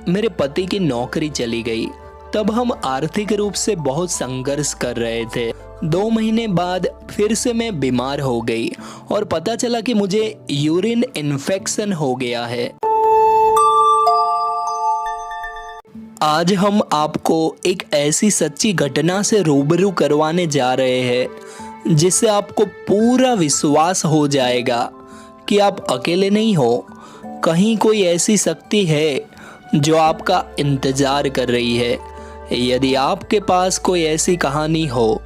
मेरे पति की नौकरी चली गई। तब हम आर्थिक रूप से बहुत संघर्ष कर रहे थे। 2 महीने बाद फिर से मैं बीमार हो गई और पता चला कि मुझे यूरिन इन्फेक्शन हो गया है। आज हम आपको एक ऐसी सच्ची घटना से रूबरू करवाने जा रहे हैं जिससे आपको पूरा विश्वास हो जाएगा कि आप अकेले नहीं हो। कहीं कोई ऐसी शक्ति है जो आपका इंतजार कर रही है। यदि आपके पास कोई ऐसी कहानी हो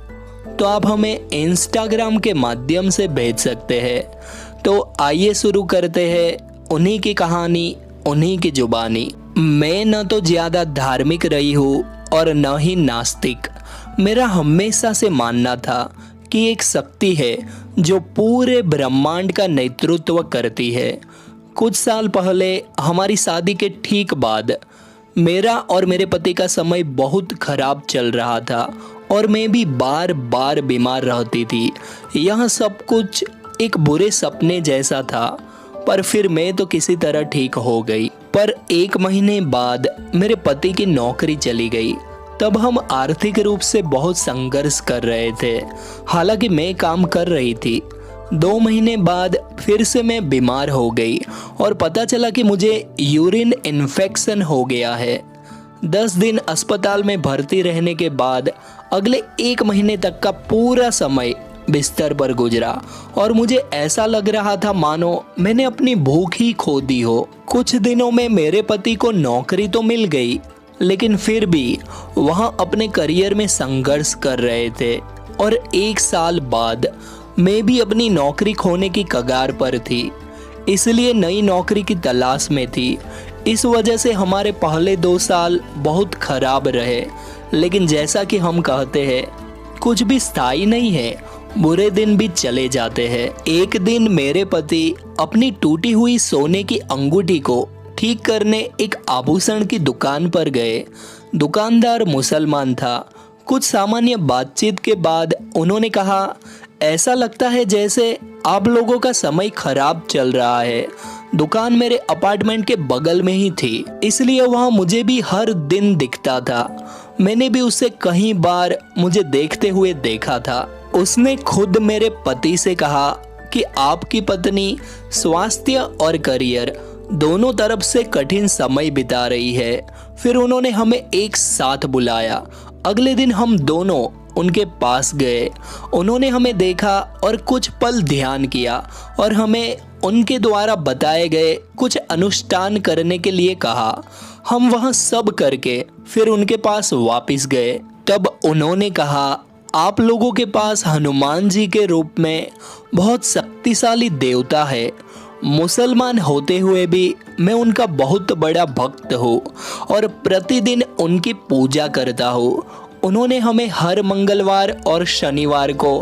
तो आप हमें इंस्टाग्राम के माध्यम से भेज सकते हैं। तो आइए शुरू करते हैं उन्हीं की कहानी, उन्हीं की जुबानी। मैं न तो ज़्यादा धार्मिक रही हूँ और न ही नास्तिक। मेरा हमेशा से मानना था कि एक शक्ति है जो पूरे ब्रह्मांड का नेतृत्व करती है। कुछ साल पहले हमारी शादी के ठीक बाद मेरा और मेरे पति का समय बहुत खराब चल रहा था और मैं भी बार बार बीमार रहती थी। यह सब कुछ एक बुरे सपने जैसा था, पर फिर मैं तो किसी तरह ठीक हो गई। पर 1 महीने बाद मेरे पति की नौकरी चली गई। तब हम आर्थिक रूप से बहुत संघर्ष कर रहे थे। हालांकि मैं काम कर रही थी। 2 महीने बाद फिर से मैं बीमार हो गई और पता चला कि मुझे यूरिन इन्फेक्शन हो गया है। 10 दिन अस्पताल में भर्ती रहने के बाद अगले 1 महीने तक का पूरा समय बिस्तर पर गुजरा और मुझे ऐसा लग रहा था मानो मैंने अपनी भूख ही खो दी हो। कुछ दिनों में मेरे पति को नौकरी तो मिल गई, लेकिन फिर भी वह अपने करियर में संघर्ष कर रहे थे। और 1 साल बाद मैं भी अपनी नौकरी खोने की कगार पर थी, इसलिए नई नौकरी की तलाश में थी। इस वजह से हमारे पहले 2 साल बहुत खराब रहे। लेकिन जैसा कि हम कहते हैं, कुछ भी स्थायी नहीं है, बुरे दिन भी चले जाते हैं। एक दिन मेरे पति अपनी टूटी हुई सोने की अंगूठी को ठीक करने एक आभूषण की दुकान पर गए। दुकानदार मुसलमान था। कुछ सामान्य बातचीत के बाद उन्होंने कहा, ऐसा लगता है जैसे आप लोगों का समय खराब चल रहा है। दुकान मेरे अपार्टमेंट के बगल में ही थी, इसलिए वहाँ मुझे भी हर दिन दिखता था। मैंने भी उसे कई बार मुझे देखते हुए देखा था। उसने खुद मेरे पति से कहा कि आपकी पत्नी स्वास्थ्य और करियर दोनों तरफ से कठिन समय बिता रही है। फिर उन्होंने हमें एक साथ बुलाया। अगले दिन हम दोनों उनके पास गए। उन्होंने हमें देखा और कुछ पल ध्यान किया और हमें उनके द्वारा बताए गए कुछ अनुष्ठान करने के लिए कहा। हम वह सब करके फिर उनके पास वापस गए। तब उन्होंने कहा, आप लोगों के पास हनुमान जी के रूप में बहुत शक्तिशाली देवता है। मुसलमान होते हुए भी मैं उनका बहुत बड़ा भक्त हूँ और प्रतिदिन उनकी पूजा करता हूँ। उन्होंने हमें हर मंगलवार और शनिवार को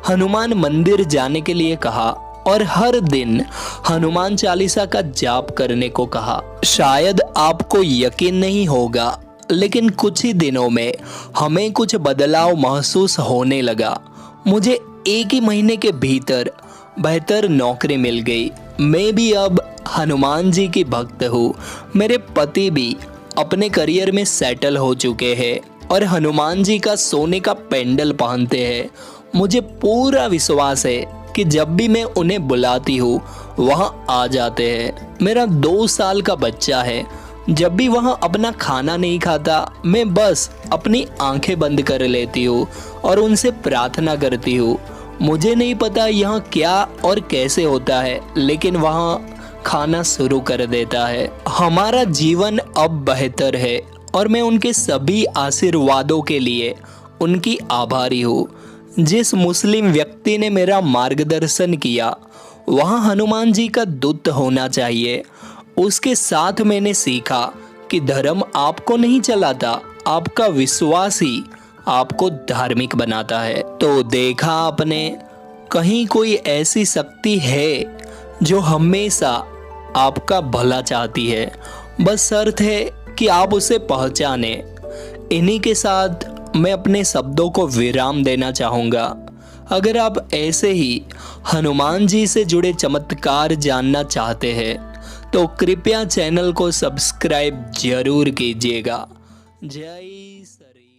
हनुमान मंदिर जाने के लिए कहा और हर दिन हनुमान चालीसा का जाप करने को कहा। शायद आपको यकीन नहीं होगा, लेकिन कुछ ही दिनों में हमें कुछ बदलाव महसूस होने लगा। मुझे 1 ही महीने के भीतर बेहतर नौकरी मिल गई। मैं भी अब हनुमान जी की भक्त हूँ। मेरे पति भी अपने करियर में सेटल हो चुके हैं और हनुमान जी का सोने का पेंडल पहनते हैं। मुझे पूरा विश्वास है कि जब भी मैं उन्हें बुलाती हूँ वहाँ आ जाते हैं। मेरा 2 साल का बच्चा है। जब भी वह अपना खाना नहीं खाता, मैं बस अपनी आंखें बंद कर लेती हूँ और उनसे प्रार्थना करती हूँ। मुझे नहीं पता यह क्या और कैसे होता है, लेकिन वह खाना शुरू कर देता है। हमारा जीवन अब बेहतर है और मैं उनके सभी आशीर्वादों के लिए उनकी आभारी हूँ। जिस मुस्लिम व्यक्ति ने मेरा मार्गदर्शन किया, वह हनुमान जी का दूत होना चाहिए। उसके साथ मैंने सीखा कि धर्म आपको नहीं चलाता, आपका विश्वास ही आपको धार्मिक बनाता है। तो देखा आपने, कहीं कोई ऐसी शक्ति है जो हमेशा आपका भला चाहती है। बस शर्त है कि आप उसे पहचाने। इन्हीं के साथ मैं अपने शब्दों को विराम देना चाहूँगा। अगर आप ऐसे ही हनुमान जी से जुड़े चमत्कार जानना चाहते हैं तो कृपया चैनल को सब्सक्राइब जरूर कीजिएगा। जय श्री